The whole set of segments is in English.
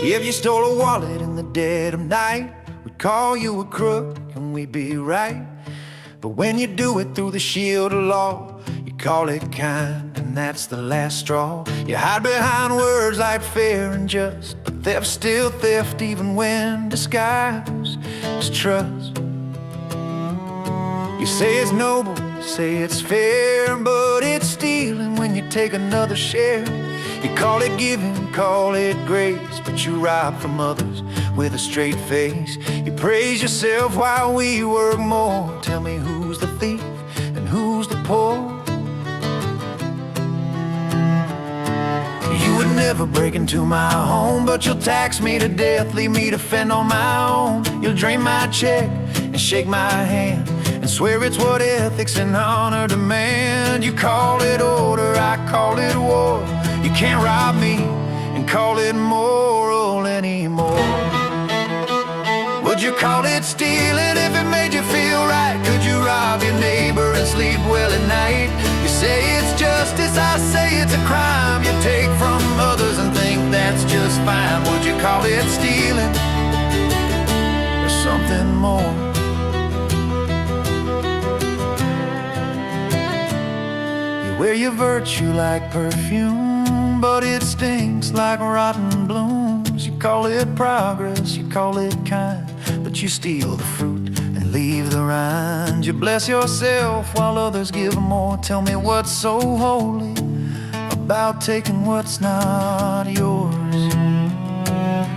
If you stole a wallet in the dead of night, we'd call you a crook and we'd be right. But when you do it through the shield of law, you call it kind, and that's the last straw. You hide behind words like fair and just, but theft's still theft even when disguised as trust. You say it's noble, you say it's fair, but it's stealing when you take another share. You call it giving, call it grace, but you rob from others with a straight face. You praise yourself while we work more. Tell me who's the thief and who's the poor? You would never break into my home, but you'll tax me to death, leave me to fend on my own. You'll drain my check and shake my hand and swear it's what ethics and honor demand. You call it order, I call it war. You can't rob me and call it moral anymore. Would you call it stealing if it made you feel right? Could you rob your neighbor and sleep well at night? You say it's justice, I say it's a crime. You take from others and think that's just fine. Would you call it stealing or something more? You wear your virtue like perfume, but it stinks like rotten blooms. You call it progress, you call it kind, but you steal the fruit and leave the rind. You bless yourself while others give more. Tell me what's so holy about taking what's not yours.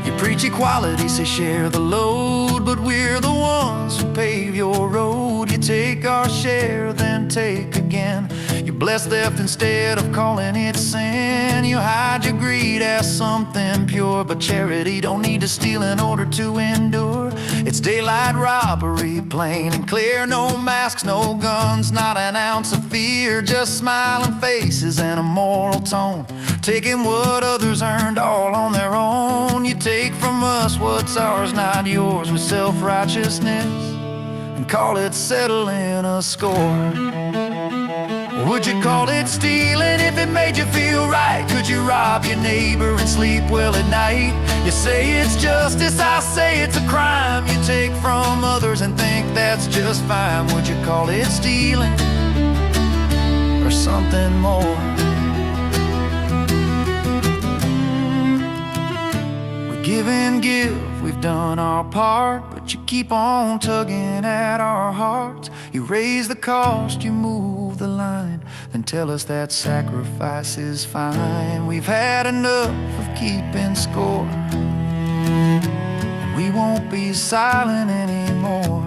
You preach equality, say share the load, but we're the ones who pave your road. You take our share, then take again. You bless theft instead of calling it sin. You hide your greed as something pure, but charity don't need to steal in order to endure. It's daylight robbery, plain and clear. No masks, no guns, not an ounce of fear. Just smiling faces and a moral tone, taking what others earned all on their own. You take from us what's ours, not yours, with self-righteousness and call it settling a score. Would you call it stealing if it made you feel right? Could you rob your neighbor and sleep well at night? You say it's justice, I say it's a crime. You take from others and think that's just fine. Would you call it stealing or something more? We give and give, we've done our part, but you keep on tugging at our hearts. You raise the cost, you move the line, then tell us that sacrifice is fine. We've had enough of keeping score, and we won't be silent anymore.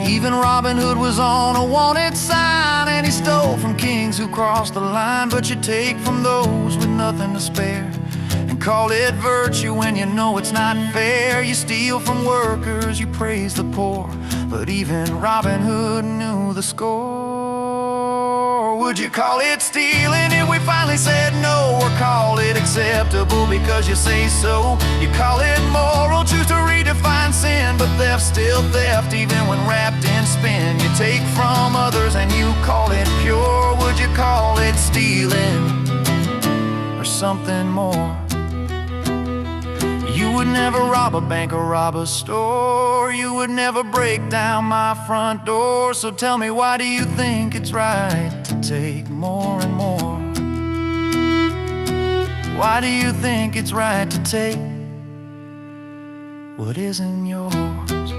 Even Robin Hood was on a wanted sign, and he stole from kings who crossed the line. But you take from those with nothing to spare and call it virtue when you know it's not fair. You steal from workers, you praise the poor, but even Robin Hood knew the score. Would you call it stealing if we finally said no, or call it acceptable because you say so? You call it moral, choose to redefine sin, but theft's still theft even when wrapped in spin. You take from others and you call it pure. Would you call it stealing or something more? You would never rob a bank or rob a store. You would never break down my front door. So tell me, why do you think it's right to take more and more? Why do you think it's right to take what isn't yours?